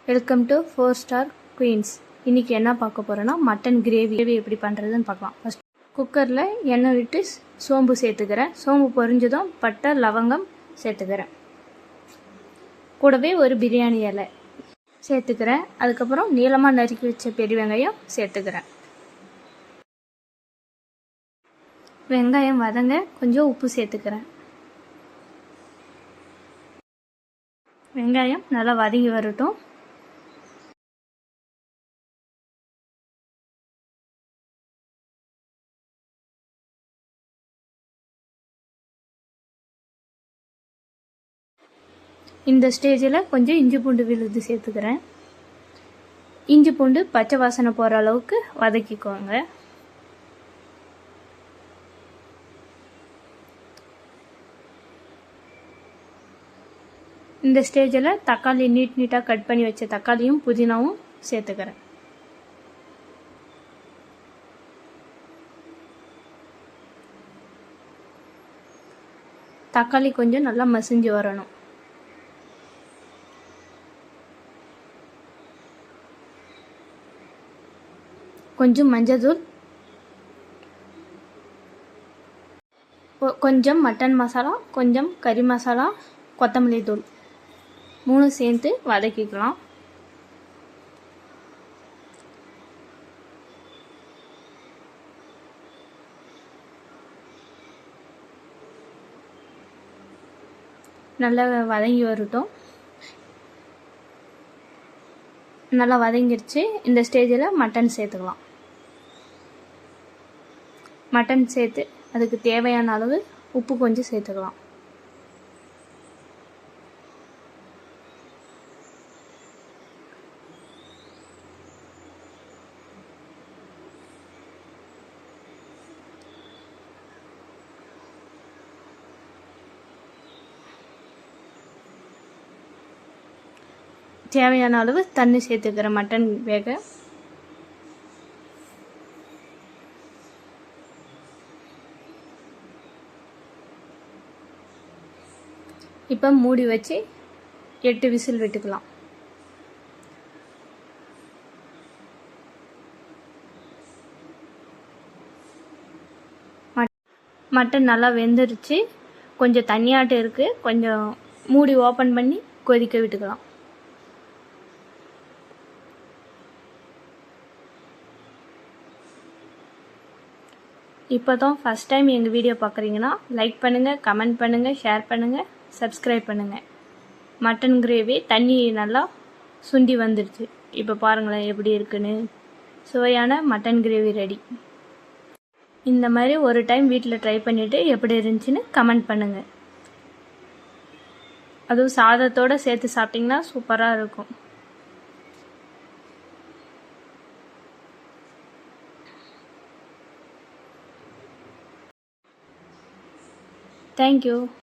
Welcome to 4 star queens. இன்றைக்கி என்ன பார்க்க போகிறோன்னா மட்டன் கிரேவி எப்படி பண்ணுறதுன்னு பார்க்கலாம். ஃபஸ்ட் குக்கரில் எண்ணெய் விட்டு சோம்பு சேர்த்துக்கிறேன். சோம்பு பொரிஞ்சதும் பட்டை லவங்கம் சேர்த்துக்கிறேன். கூடவே ஒரு பிரியாணி இலை சேர்த்துக்கிறேன். அதுக்கப்புறம் நீளமாக நறுக்கி வச்ச பெரிய வெங்காயம் சேர்த்துக்கிறேன். வெங்காயம் வதங்க கொஞ்சம் உப்பு சேர்த்துக்கிறேன். வெங்காயம் நல்லா வதங்கி வரட்டும். இந்த ஸ்டேஜில் கொஞ்சம் இஞ்சி பூண்டு விழுது சேர்த்துக்கிறேன். இஞ்சி பூண்டு பச்சை வாசனை போகிற அளவுக்கு வதக்கிக்கோங்க. இந்த ஸ்டேஜில் தக்காளி நீட்டாக கட் பண்ணி வச்ச தக்காளியும் புதினாவும் சேர்த்துக்கிறேன். தக்காளி கொஞ்சம் நல்லா மசிஞ்சு வரணும். கொஞ்சம் மஞ்சள்தூள், கொஞ்சம் மட்டன் மசாலா, கொஞ்சம் கறி மசாலா, கொத்தமல்லி தூள் 3 சேர்த்து வதக்கிக்கலாம். நல்லா வதங்கி வரட்டும். நல்லா வதங்கிடுச்சு. இந்த ஸ்டேஜில் மட்டன் சேர்த்துக்கலாம். மட்டன் சேர்த்து அதுக்கு தேவையான அளவு உப்பு கொஞ்சம் சேர்த்துக்கலாம். தேவையான அளவு தண்ணி சேர்த்துக்கிறேன் மட்டன் வேக. இப்போ மூடி வச்சு 8 விசில் விட்டுக்கலாம். மட்டன் நல்லா வெந்துருச்சு. கொஞ்சம் தண்ணியாட்டம் இருக்குது. கொஞ்சம் மூடி ஓப்பன் பண்ணி கொதிக்க விட்டுக்கலாம். இப்போ தான் ஃபஸ்ட் டைம் எங்கள் வீடியோ பார்க்குறீங்கன்னா லைக் பண்ணுங்கள், கமெண்ட் பண்ணுங்கள், ஷேர் பண்ணுங்கள், சப்ஸ்கிரைப் பண்ணுங்கள். மட்டன் கிரேவி தண்ணி நல்லா சுண்டி வந்துடுச்சு. இப்போ பாருங்களேன் எப்படி இருக்குன்னு. சுவையான மட்டன் கிரேவி ரெடி. இந்த மாதிரி ஒரு டைம் வீட்டில் ட்ரை பண்ணிவிட்டு எப்படி இருந்துச்சுன்னு கமெண்ட் பண்ணுங்கள். அதுவும் சாதத்தோடு சேர்த்து சாப்பிட்டிங்கன்னா சூப்பராக இருக்கும். தேங்க்யூ.